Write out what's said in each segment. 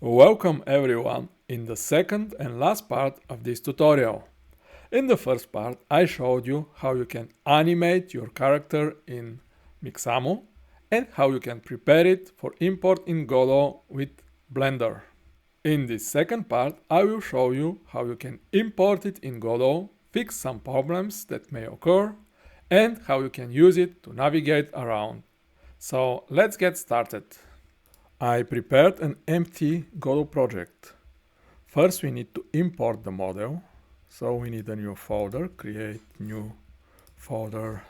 Welcome everyone in the second and last part of this tutorial. In the first part, I showed you how you can animate your character in Mixamo and how you can prepare it for import in Godot with Blender. In this second part, I will show you how you can import it in Godot, fix some problems that may occur, and how you can use it to navigate around. So let's get started. I prepared an empty Godot project. First we need to import the model. So we need a new folder, create new folder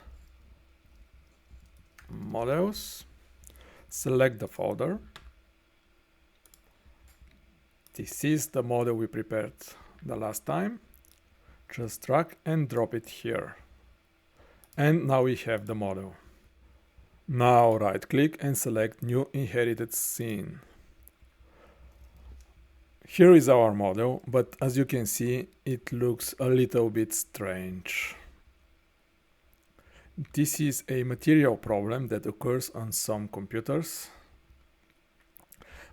models, select the folder. This is the model we prepared the last time. Just drag and drop it here. And now we have the model. Now right click and select new inherited scene. Here is our model, but as you can see, it looks a little bit strange. This is a material problem that occurs on some computers,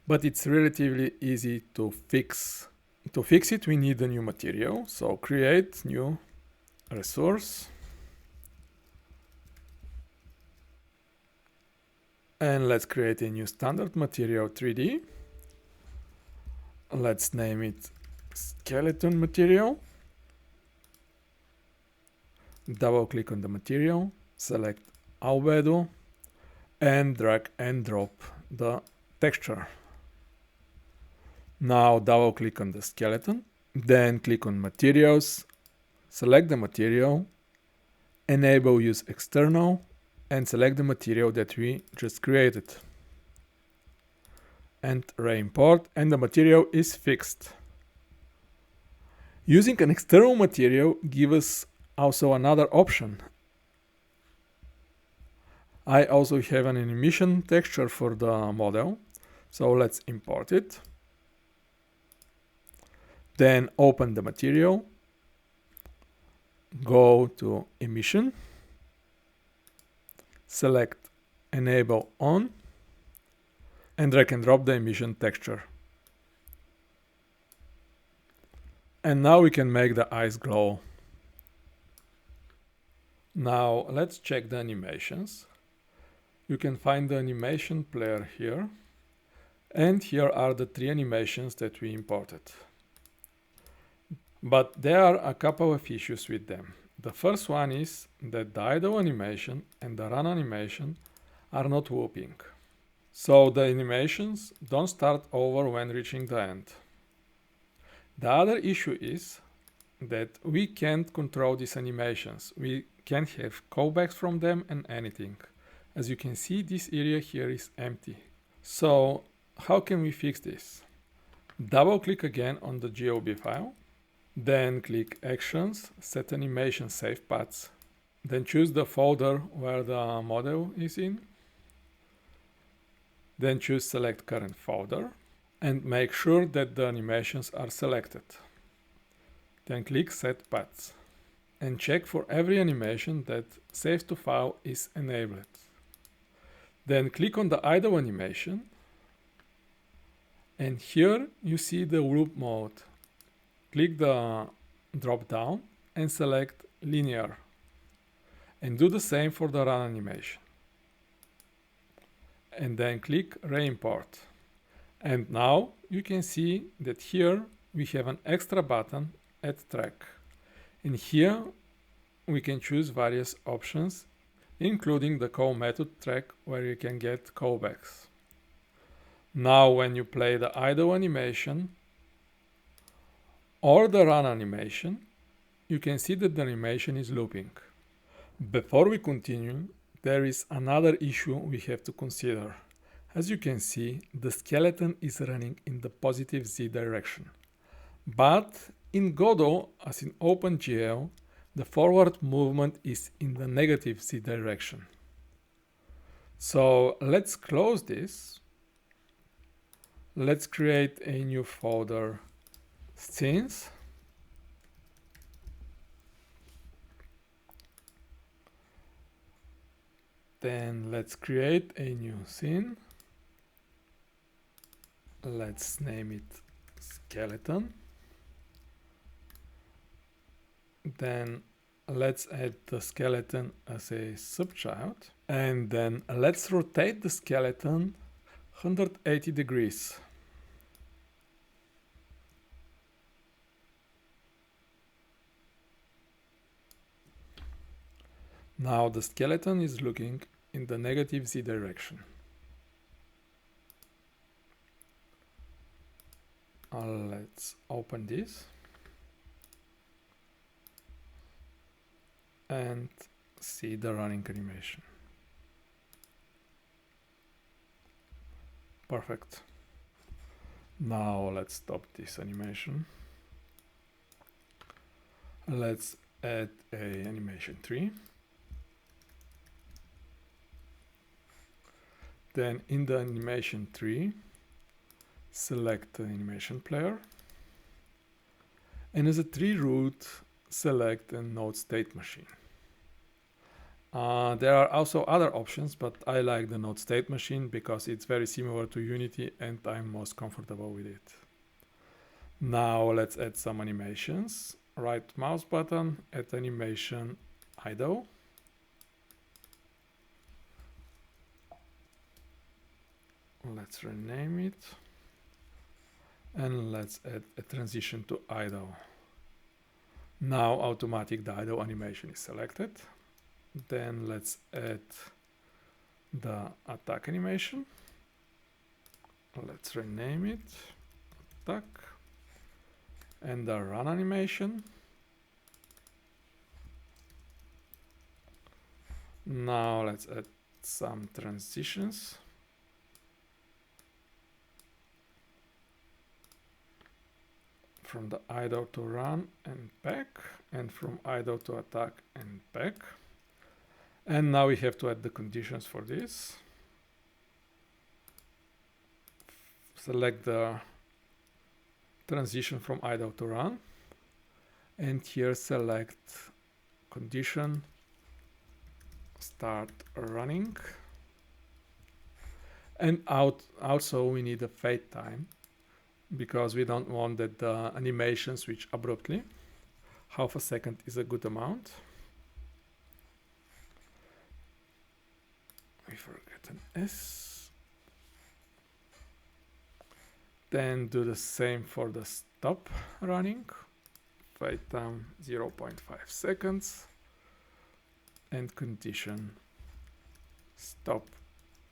but it's relatively easy to fix. To fix it, we need a new material, so create new resource. And let's create a new standard material 3D. Let's name it skeleton material. Double click on the material, select albedo, and drag and drop the texture. Now double click on the skeleton, then click on materials, select the material, enable use external, and select the material that we just created. And re-import, and the material is fixed. Using an external material gives us also another option. I also have an animation texture for the model, so let's import it. Then open the material, go to emission, select enable on, and drag and drop the emission texture. And now we can make the eyes glow. Now let's check the animations. You can find the animation player here. And here are the 3 animations that we imported. But there are a couple of issues with them. The first one is that the idle animation and the run animation are not whooping. So the animations don't start over when reaching the end. The other issue is that we can't control these animations. We can't have callbacks from them and anything. As you can see, this area here is empty. So how can we fix this? Double click again on the GOB file. Then click Actions, Set Animation Save Paths. Then choose the folder where the model is in. Then choose Select Current Folder and make sure that the animations are selected. Then click Set Paths and check for every animation that Save to File is enabled. Then click on the idle animation and here you see the loop mode. Click the drop down and select linear and do the same for the run animation. And then click re-import. And now you can see that here we have an extra button, add track. And here we can choose various options, including the call method track where you can get callbacks. Now when you play the idle animation or the run animation, you can see that the animation is looping. Before we continue, there is another issue we have to consider. As you can see, the skeleton is running in the positive Z direction. But in Godot, as in OpenGL, the forward movement is in the negative Z direction. So let's close this. Let's create a new folder, Scenes. Then let's create a new scene. let's name it skeleton. Then let's add the skeleton as a subchild. And then let's rotate the skeleton 180 degrees. Now the skeleton is looking in the negative Z direction. Let's open this and see the running animation. Perfect. Now let's stop this animation. Let's add a animation tree. Then in the animation tree, select the AnimationPlayer. And as a tree root, select a node state machine. There are also other options, but I like the node state machine because it's very similar to Unity and I'm most comfortable with it. Now let's add some animations. Right mouse button, add animation idle. Let's rename it. And let's add a transition to idle. Now automatic idle animation is selected. Then let's add the attack animation. Let's rename it attack. And the run animation. Now let's add some transitions. From the idle to run and back, and from idle to attack and back. And now we have to add the conditions for this. Select the transition from idle to run, and here select condition start running. And also we need a fade time, because we don't want that the animation switch abruptly. Half a second is a good amount. We forget an S. Then do the same for the stop running. Fade time 0.5 seconds. And condition stop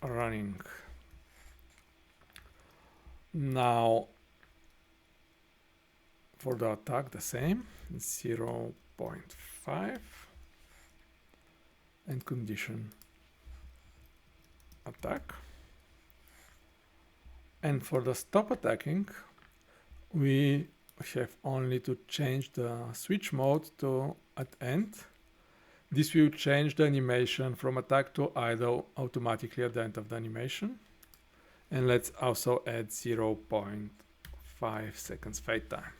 running. Now for the attack, the same, 0.5 and condition attack. And for the stop attacking, we have only to change the switch mode to at end. This will change the animation from attack to idle automatically at the end of the animation. And let's also add 0.5 seconds fade time.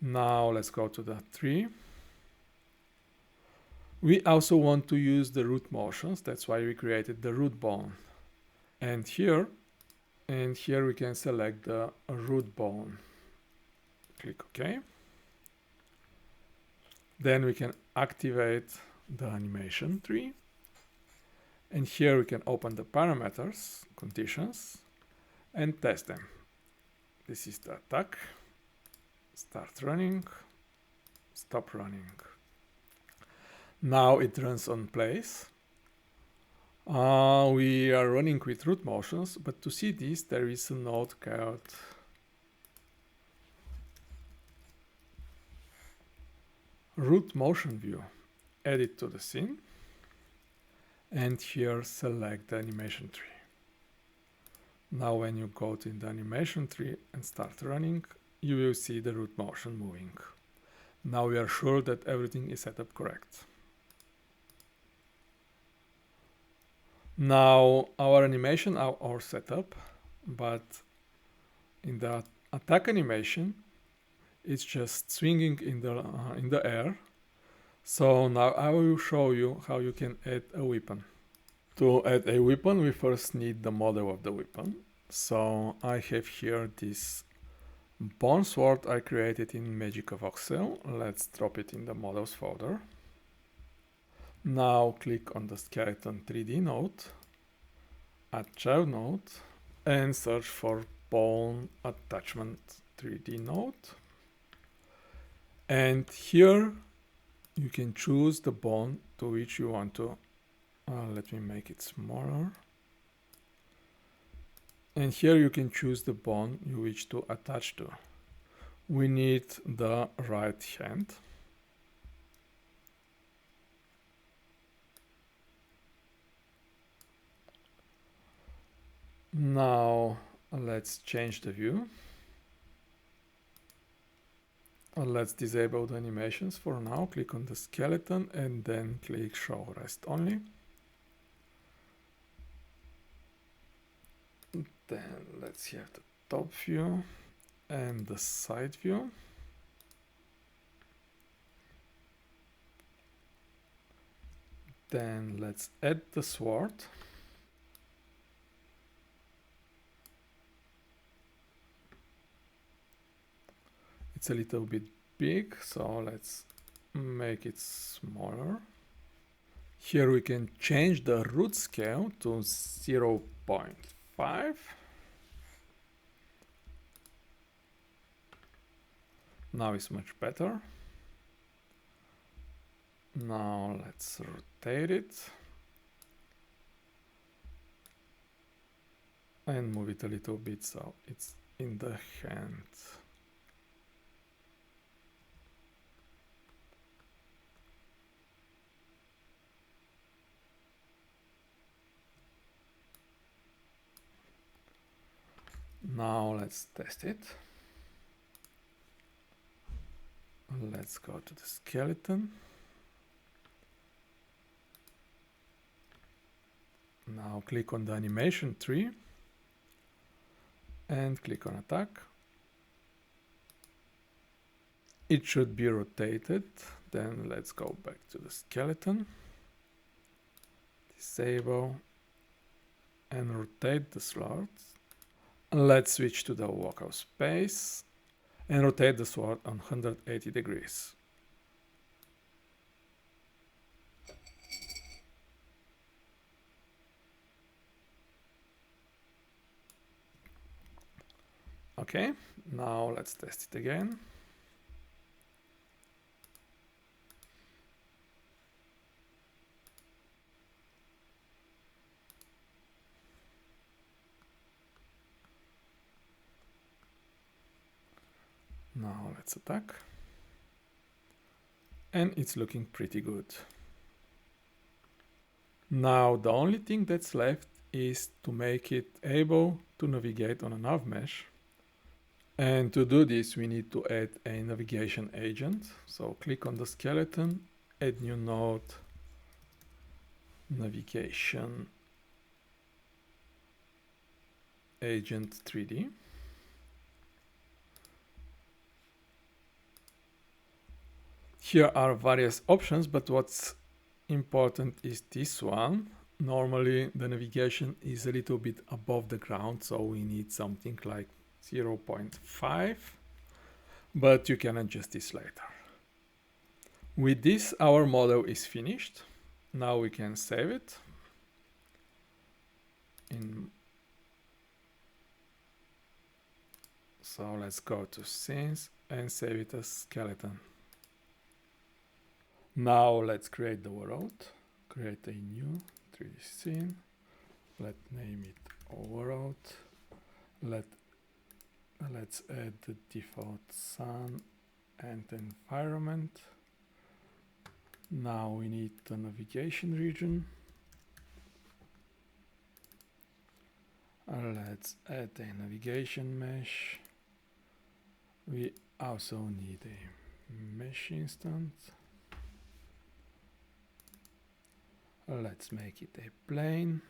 Now let's go to the tree. We also want to use the root motions. That's why we created the root bone. And here we can select the root bone. Click OK. Then we can activate the animation tree. And here we can open the parameters, conditions, and test them. This is the attack. Start running, stop running. Now it runs on place. We are running with root motions, but to see this, there is a node called root motion view. Add it to the scene. And here select the animation tree. Now when you go to the animation tree and start running, you will see the root motion moving. Now we are sure that everything is set up correct. Now our animation are all set up, but in the attack animation, it's just swinging in the air. So now I will show you how you can add a weapon. To add a weapon, we first need the model of the weapon. So I have here this bone sword I created in Magic of Voxel. Let's drop it in the models folder. Now click on the skeleton 3D node, add child node, and search for bone attachment 3D node. And here you can choose the bone to which you want to, let me make it smaller. And here you can choose the bone you wish to attach to. We need the right hand. Now let's change the view. Let's disable the animations for now. Click on the skeleton and then click show rest only. Then let's have the top view and the side view. Then let's add the sword. It's a little bit big, so let's make it smaller. Here we can change the root scale to 0.5. Now it's much better. Now let's rotate it and move it a little bit so it's in the hand. Now let's test it. Let's go to the skeleton. Now click on the animation tree and click on attack. It should be rotated. Then let's go back to the skeleton. Disable and rotate the slots. Let's switch to the local space and rotate the sword on 180 degrees. Okay, now let's test it again. Now let's attack. And it's looking pretty good. Now the only thing that's left is to make it able to navigate on a nav mesh. And to do this, we need to add a navigation agent. So click on the skeleton, add new node, navigation agent 3D. Here are various options, but what's important is this one. Normally the navigation is a little bit above the ground, so we need something like 0.5, but you can adjust this later. With this, our model is finished. Now we can save it. So let's go to scenes and save it as skeleton. Now let's create the world. Create a new 3D scene. Let's name it world. Let's add the default sun and environment. Now we need the navigation region. Let's add a navigation mesh. We also need a mesh instance. Let's make it a plane.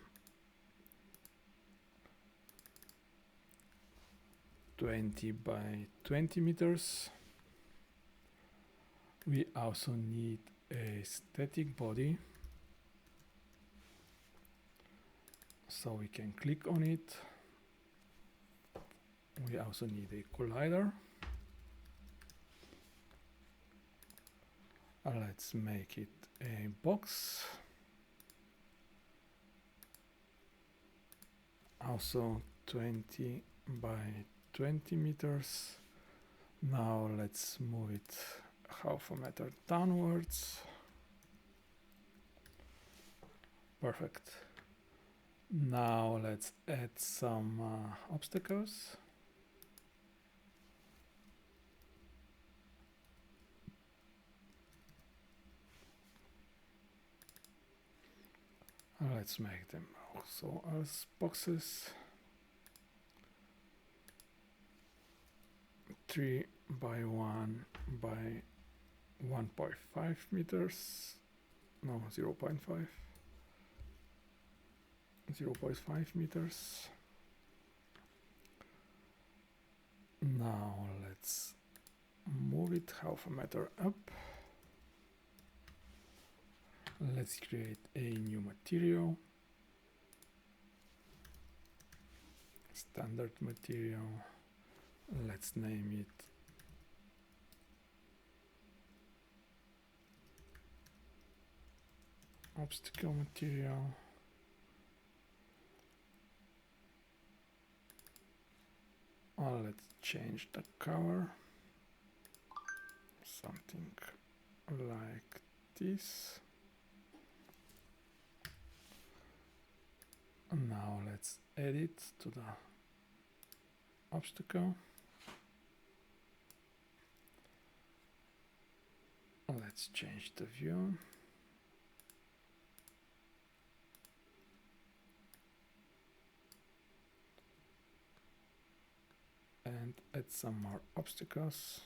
20 by 20 meters. We also need a static body. So we can click on it We also need a collider. Let's make it a box. Also 20 by 20 meters. Now let's move it half a meter downwards. Perfect. Now let's add some obstacles. Let's make them also as boxes. 3 by 1 by 1.5 meters. No, 0.5. 0.5 meters. Now let's move it half a meter up. Let's create a new material. Standard material. Let's name it obstacle material. Let's change the color. Something like this. Now let's add it to the obstacle. Let's change the view. And add some more obstacles.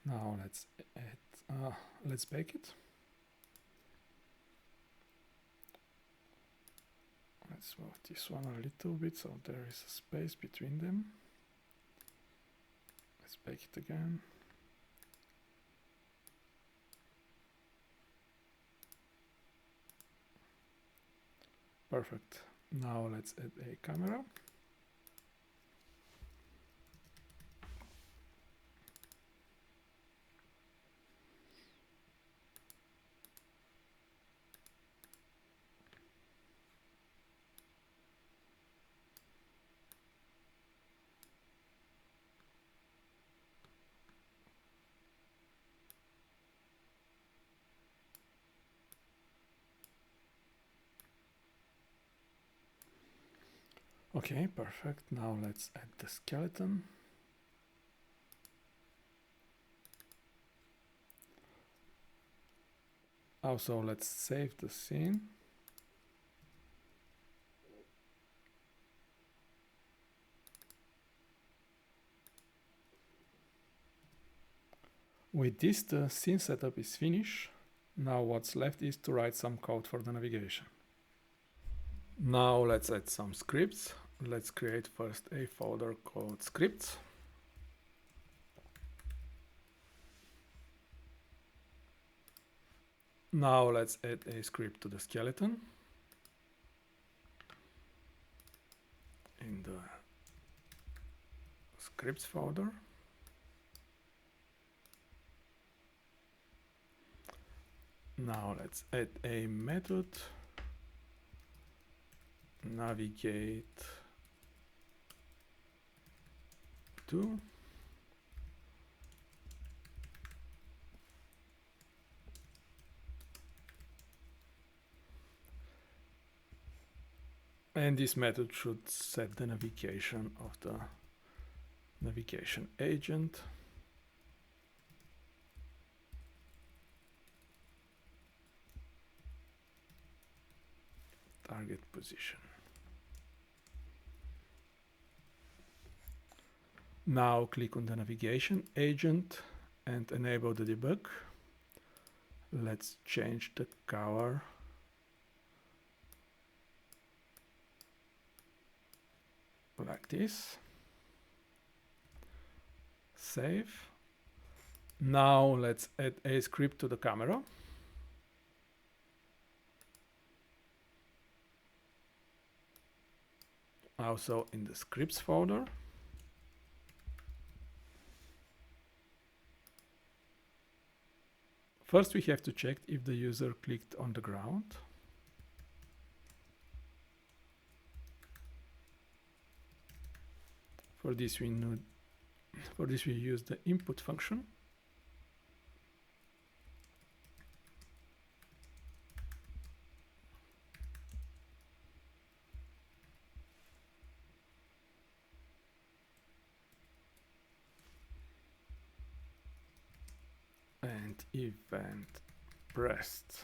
Now let's add, let's bake it. Let's move this one a little bit so there is a space between them. Let's bake it again. Perfect. Now let's add a camera. Okay, perfect. Now let's add the skeleton. Also, let's save the scene. With this, the scene setup is finished. Now what's left is to write some code for the navigation. Now let's add some scripts. Let's create first a folder called scripts. Now let's add a script to the skeleton. In the scripts folder. Now let's add a method. Navigate to. And this method should set the navigation of the navigation agent. Target position. Now click on the navigation agent and enable the debug. Let's change the color like this. Save. Now let's add a script to the camera. Also in the scripts folder. First we have to check if the user clicked on the ground. For this we use the input function. And event pressed.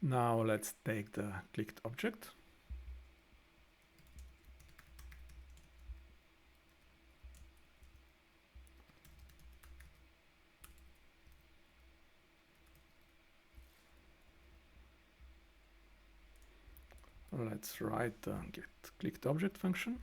Now let's take the clicked object. Let's write the get clicked object function.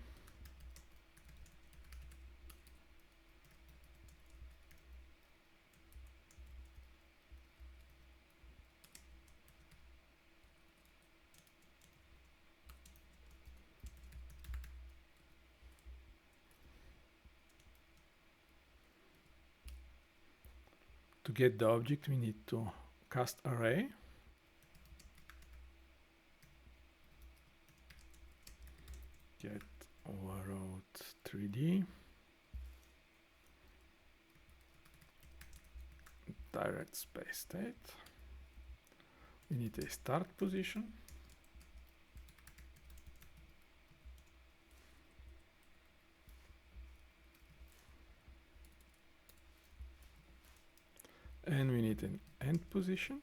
To get the object, we need to cast array. Get overrode 3D. Direct space state. We need a start position. And we need an end position.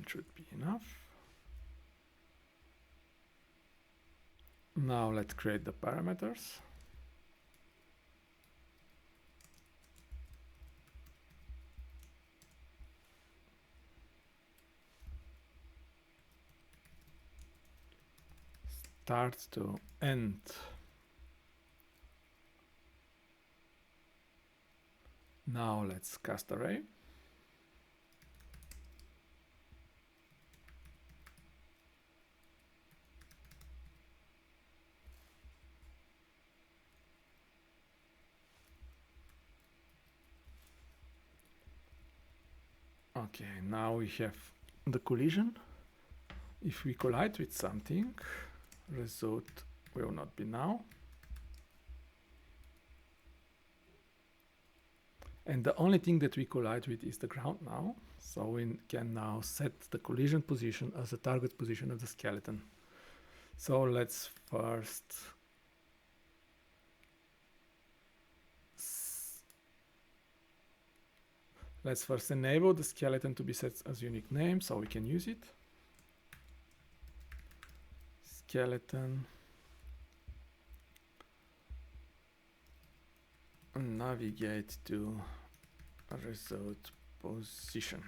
Should be enough. Now let's create the parameters. Start to end. Now let's cast array. Okay, now we have the collision. If we collide with something, result will not be now. And the only thing that we collide with is the ground now. So we can now set the collision position as the target position of the skeleton. So let's first enable the skeleton to be set as unique name so we can use it. Skeleton. Navigate to result position.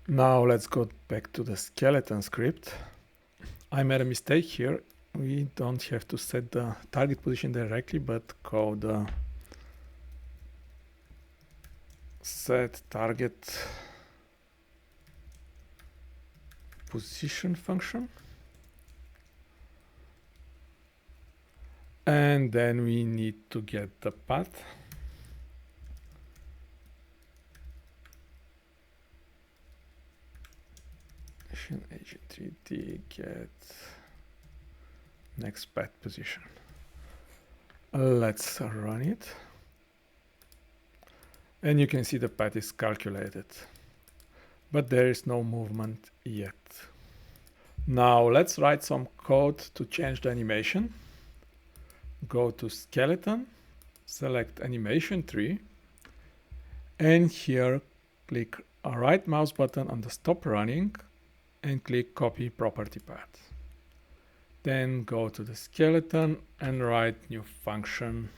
Now let's go back to the skeleton script. I made a mistake here. We don't have to set the target position directly, but call the set target position function. And then we need to get the path. Agent 3D get next path position. Let's run it. And you can see the path is calculated, but there is no movement yet. Now let's write some code to change the animation. Go to skeleton, select animation tree, and here click a right mouse button on the stop running and click copy property path. Then go to the skeleton and write new function,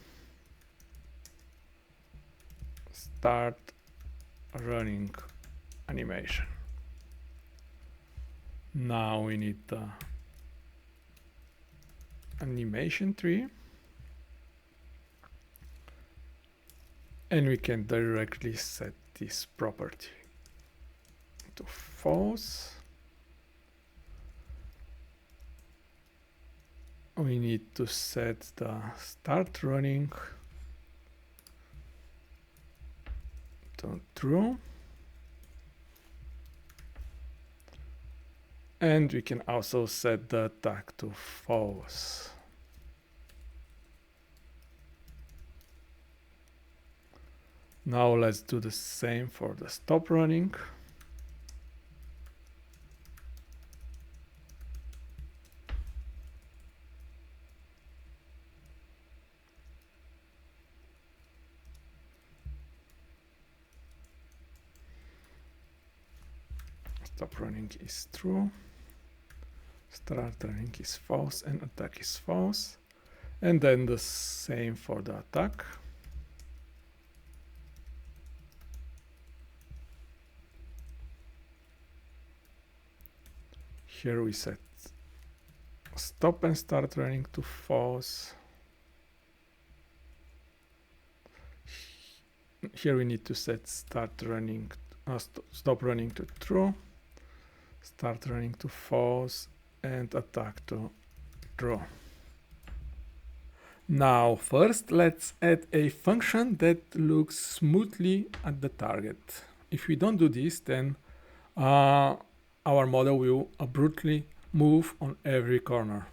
start running animation. Now we need the animation tree, and we can directly set this property to false. We need to set the start running to true. And we can also set the tag to false. Now let's do the same for the stop running. Stop running is true, start running is false, and attack is false. And then the same for the attack. Here we set stop and start running to false. Here we need to set stop running to true, start running to false, and attack to true. Now first let's add a function that looks smoothly at the target. If we don't do this, then our model will abruptly move on every corner.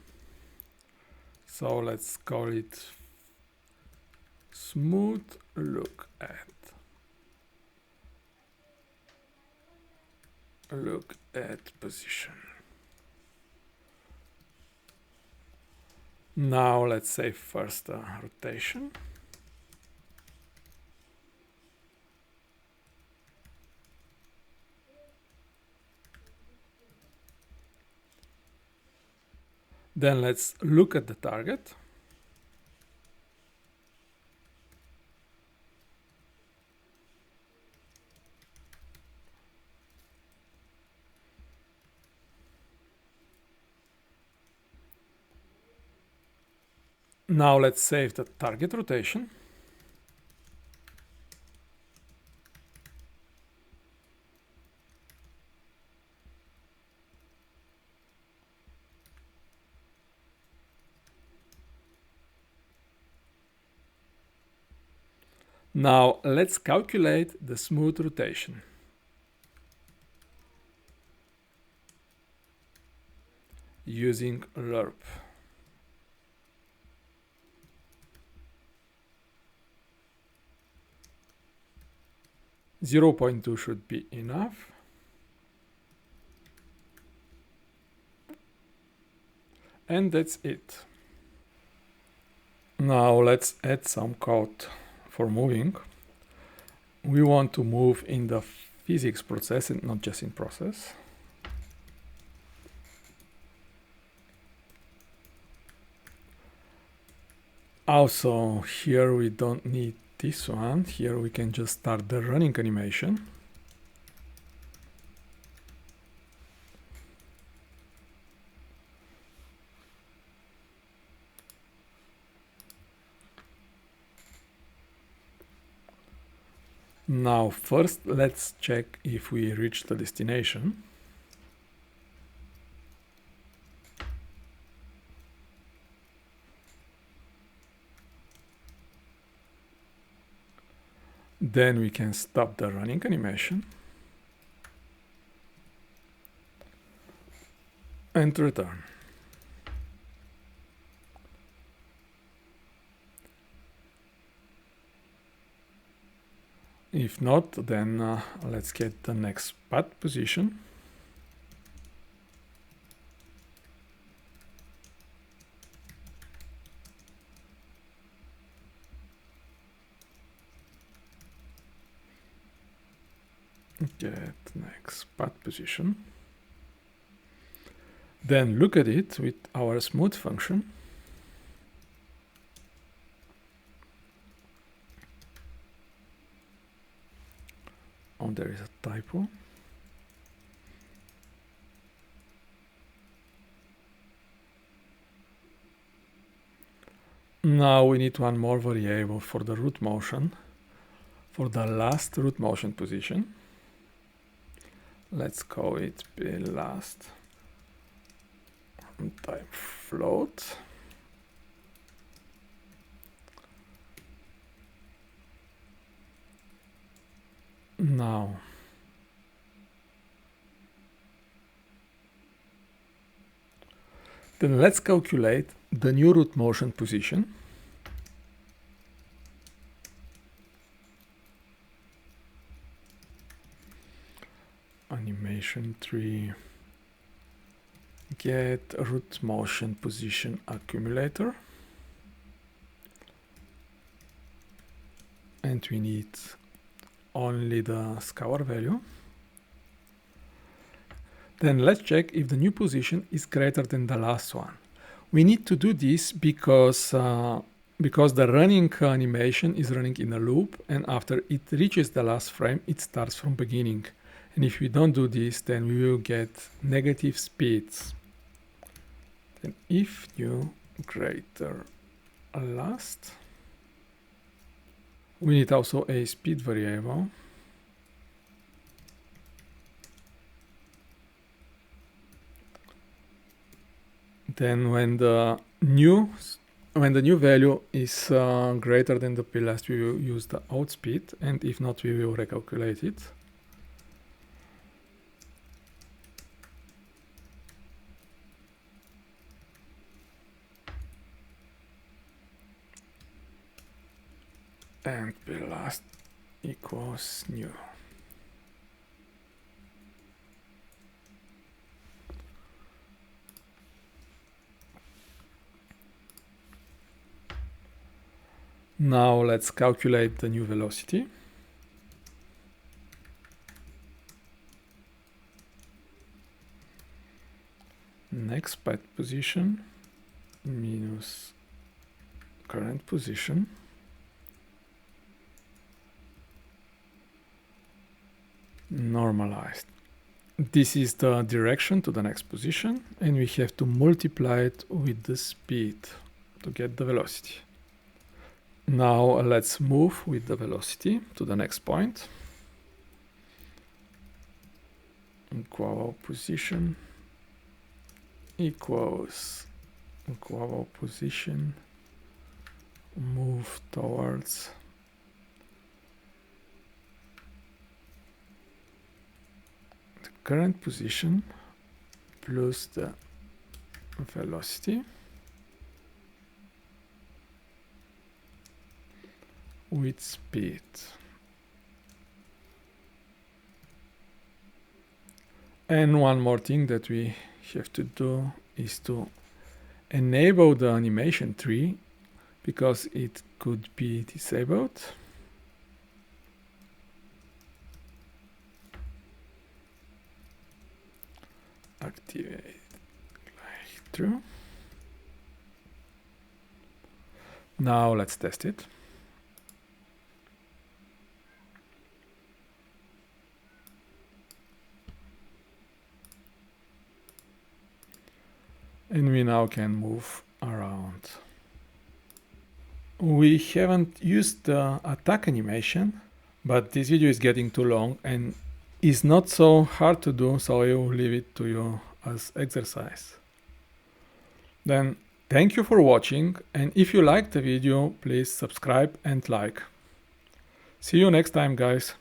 So let's call it smooth look at position. Now let's say first rotation. Then let's look at the target. Now let's save the target rotation. Now let's calculate the smooth rotation. Using lerp. Zero 0.2 should be enough. And that's it. Now let's add some code for moving. We want to move in the physics process and not just in process. Also, here we don't need this one. Here we can just start the running animation. Now first let's check if we reach the destination. Then we can stop the running animation and return. If not, then let's get the next path position. Get next path position. Then look at it with our smooth function. Oh, there is a typo. Now we need one more variable for the root motion, for the last root motion position. Let's call it last type float. Now then let's calculate the new root motion position. Animation tree, get root motion position accumulator, and we need only the scalar value. Then let's check if the new position is greater than the last one. We need to do this because the running animation is running in a loop, and after it reaches the last frame, it starts from beginning. And if we don't do this, then we will get negative speeds. Then if new greater last, we need also a speed variable. Then when the new value is greater than the last, we will use the outspeed, and if not, we will recalculate it. And last equals new. Now let's calculate the new velocity. Next path position minus current position. Normalized. This is the direction to the next position, and we have to multiply it with the speed to get the velocity. Now let's move with the velocity to the next point. Equal position equals equal position, move towards the current position plus the velocity with speed. And one more thing that we have to do is to enable the animation tree, because it could be disabled. Activate like true. Now let's test it. And we now can move around. We haven't used the attack animation, but this video is getting too long and is not so hard to do, so I will leave it to you as exercise. Then thank you for watching, and if you liked the video, please subscribe and like. See you next time, guys.